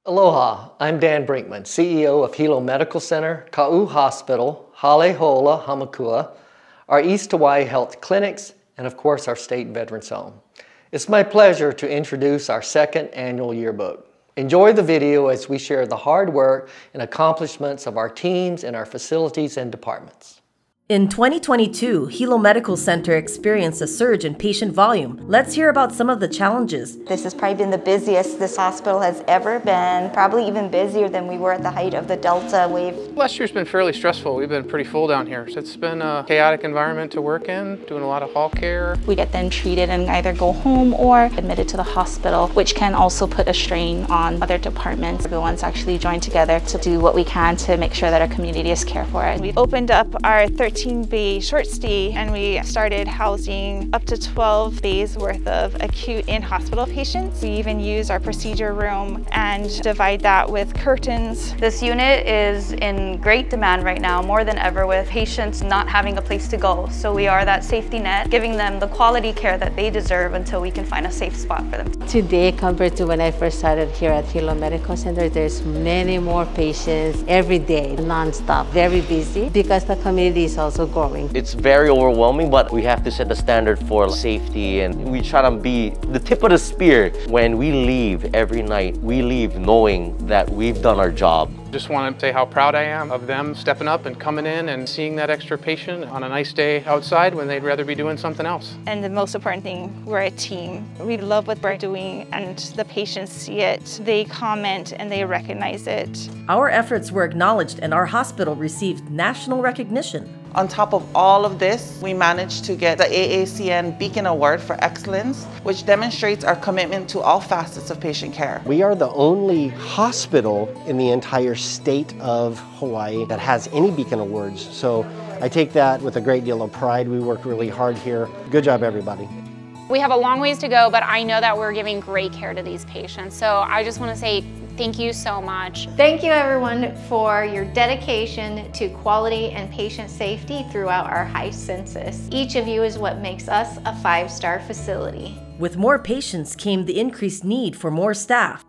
Aloha, I'm Dan Brinkman, CEO of Hilo Medical Center, Ka'u Hospital, Halehola, Hamakua, our East Hawaii Health Clinics, and of course our State Veterans Home. It's my pleasure to introduce our second annual yearbook. Enjoy the video as we share the hard work and accomplishments of our teams and our facilities and departments. In 2022, Hilo Medical Center experienced a surge in patient volume. Let's hear about some of the challenges. This has probably been the busiest this hospital has ever been, probably even busier than we were at the height of the Delta wave. Last year's been fairly stressful. We've been pretty full down here. So it's been a chaotic environment to work in, doing a lot of hall care. We get then treated and either go home or admitted to the hospital, which can also put a strain on other departments. Everyone's actually joined together to do what we can to make sure that our community is cared for. We've opened up our 13-bay short stay, and we started housing up to 12 days worth of acute in-hospital patients. We even use our procedure room and divide that with curtains. This unit is in great demand right now, more than ever, with patients not having a place to go. So we are that safety net, giving them the quality care that they deserve until we can find a safe spot for them. Today, compared to when I first started here at Hilo Medical Center, there's many more patients every day, non-stop, very busy, because the community is also growing. It's very overwhelming, but we have to set the standard for safety, and we try to be the tip of the spear. When we leave every night, we leave knowing that we've done our job. Just want to say how proud I am of them stepping up and coming in and seeing that extra patient on a nice day outside when they'd rather be doing something else. And the most important thing, we're a team. We love what we're doing, and the patients see it. They comment and they recognize it. Our efforts were acknowledged and our hospital received national recognition. On top of all of this, we managed to get the AACN Beacon Award for Excellence, which demonstrates our commitment to all facets of patient care. We are the only hospital in the entire state of Hawaii that has any Beacon Awards. So I take that with a great deal of pride. We work really hard here. Good job, everybody. We have a long ways to go, but I know that we're giving great care to these patients. So I just want to say thank you so much. Thank you everyone for your dedication to quality and patient safety throughout our high census. Each of you is what makes us a 5-star facility. With more patients came the increased need for more staff.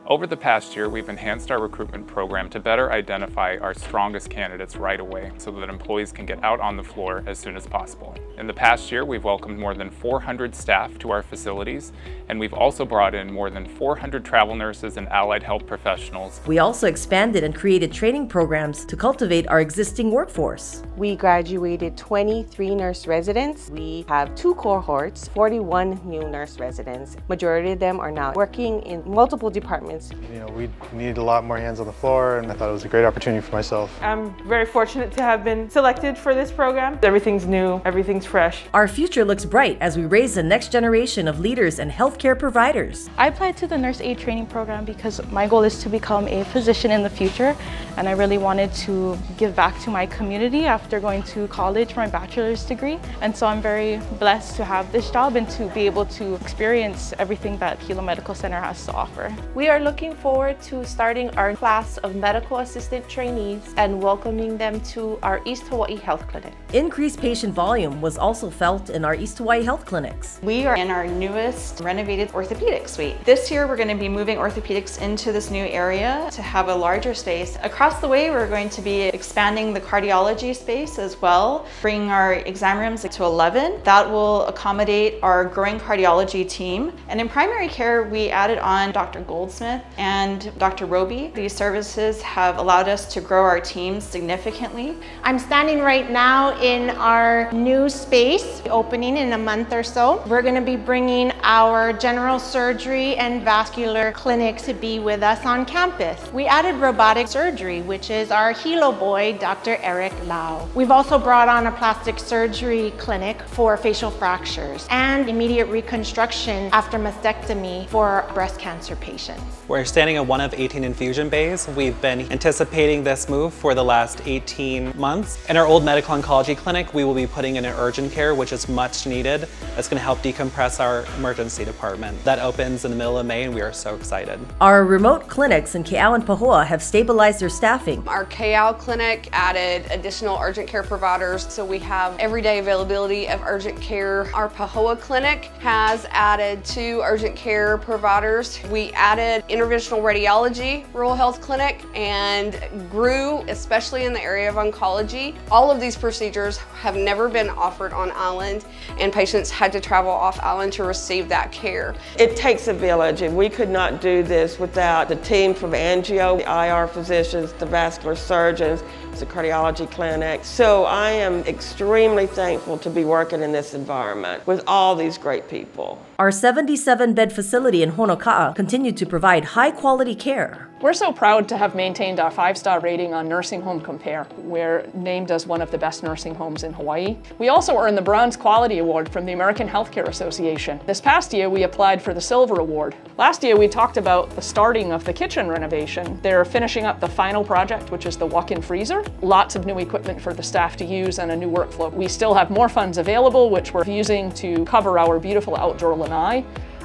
Over the past year, we've enhanced our recruitment program to better identify our strongest candidates right away so that employees can get out on the floor as soon as possible. In the past year, we've welcomed more than 400 staff to our facilities, and we've also brought in more than 400 travel nurses and allied health professionals. We also expanded and created training programs to cultivate our existing workforce. We graduated 23 nurse residents. We have 2 cohorts, 41 new nurse residents. Majority of them are now working in multiple departments. You know, we need a lot more hands on the floor, and I thought it was a great opportunity for myself. I'm very fortunate to have been selected for this program. Everything's new, everything's fresh. Our future looks bright as we raise the next generation of leaders and healthcare providers. I applied to the nurse aid training program because my goal is to become a physician in the future, and I really wanted to give back to my community after going to college for my bachelor's degree. And so I'm very blessed to have this job and to be able to experience everything that Hilo Medical Center has to offer. We are looking forward to starting our class of medical assistant trainees and welcoming them to our East Hawaii Health Clinic. Increased patient volume was also felt in our East Hawaii Health Clinics. We are in our newest renovated orthopedic suite. This year we're going to be moving orthopedics into this new area to have a larger space. Across the way we're going to be expanding the cardiology space as well, bringing our exam rooms to 11. That will accommodate our growing cardiology team. And in primary care we added on Dr. Goldsmith and Dr. Roby. These services have allowed us to grow our team significantly. I'm standing right now in our new space, opening in a month or so. We're going to be bringing our general surgery and vascular clinic to be with us on campus. We added robotic surgery, which is our Hilo boy, Dr. Eric Lau. We've also brought on a plastic surgery clinic for facial fractures and immediate reconstruction after mastectomy for breast cancer patients. We're standing in one of 18 infusion bays. We've been anticipating this move for the last 18 months. In our old medical oncology clinic, we will be putting in an urgent care, which is much needed. That's going to help decompress our emergency department. That opens in the middle of May, and we are so excited. Our remote clinics in Ke'au and Pahoa have stabilized their staffing. Our Ke'au clinic added additional urgent care providers, so we have everyday availability of urgent care. Our Pahoa clinic has added 2 urgent care providers. We added interventional radiology rural health clinic and grew, especially in the area of oncology. All of these procedures have never been offered on island, and patients had to travel off island to receive that care. It takes a village, and we could not do this without the team from angio, the IR physicians, the vascular surgeons, the cardiology clinic. So I am extremely thankful to be working in this environment with all these great people. Our 77-bed facility in Honoka'a continued to provide high-quality care. We're so proud to have maintained our 5-star rating on Nursing Home Compare. We're named as one of the best nursing homes in Hawaii. We also earned the Bronze Quality Award from the American Healthcare Association. This past year, we applied for the Silver Award. Last year, we talked about the starting of the kitchen renovation. They're finishing up the final project, which is the walk-in freezer. Lots of new equipment for the staff to use and a new workflow. We still have more funds available, which we're using to cover our beautiful outdoor lanai.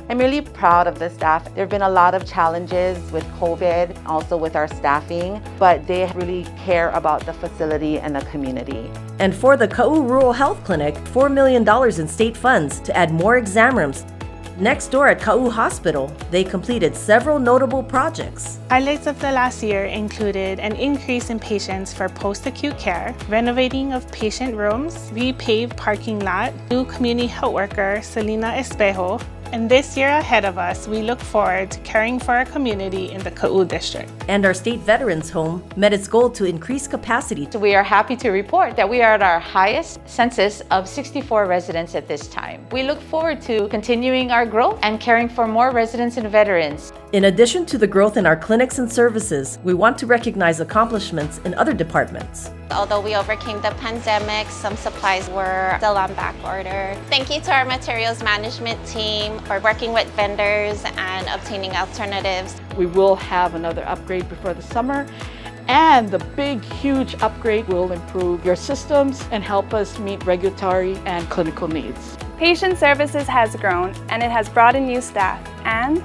I'm really proud of the staff. There have been a lot of challenges with COVID, also with our staffing, but they really care about the facility and the community. And for the Ka'u Rural Health Clinic, $4 million in state funds to add more exam rooms. Next door at Ka'u Hospital, they completed several notable projects. Highlights of the last year included an increase in patients for post-acute care, renovating of patient rooms, repaved parking lot, new community health worker, Selena Espejo. And this year ahead of us, we look forward to caring for our community in the Ka'u district. And our state veterans home met its goal to increase capacity. So we are happy to report that we are at our highest census of 64 residents at this time. We look forward to continuing our growth and caring for more residents and veterans. In addition to the growth in our clinics and services, we want to recognize accomplishments in other departments. Although we overcame the pandemic, some supplies were still on back order. Thank you to our materials management team for working with vendors and obtaining alternatives. We will have another upgrade before the summer, and the big, huge upgrade will improve your systems and help us meet regulatory and clinical needs. Patient services has grown, and it has brought in new staff, and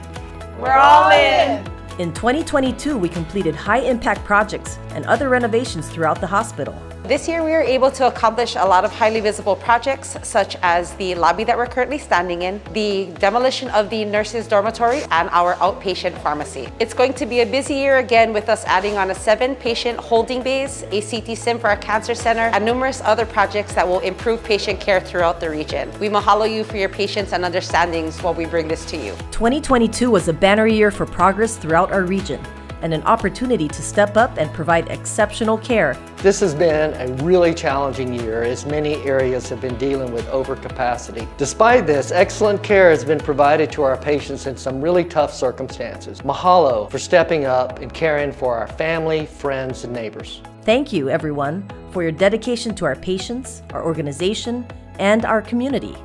we're all in! In 2022, we completed high-impact projects and other renovations throughout the hospital. This year we were able to accomplish a lot of highly visible projects, such as the lobby that we're currently standing in, the demolition of the nurses' dormitory, and our outpatient pharmacy. It's going to be a busy year again with us adding on a 7-patient holding bays, a CT sim for our cancer center, and numerous other projects that will improve patient care throughout the region. We mahalo you for your patience and understandings while we bring this to you. 2022 was a banner year for progress throughout our region, and an opportunity to step up and provide exceptional care. This has been a really challenging year as many areas have been dealing with overcapacity. Despite this, excellent care has been provided to our patients in some really tough circumstances. Mahalo for stepping up and caring for our family, friends, and neighbors. Thank you, everyone, for your dedication to our patients, our organization, and our community.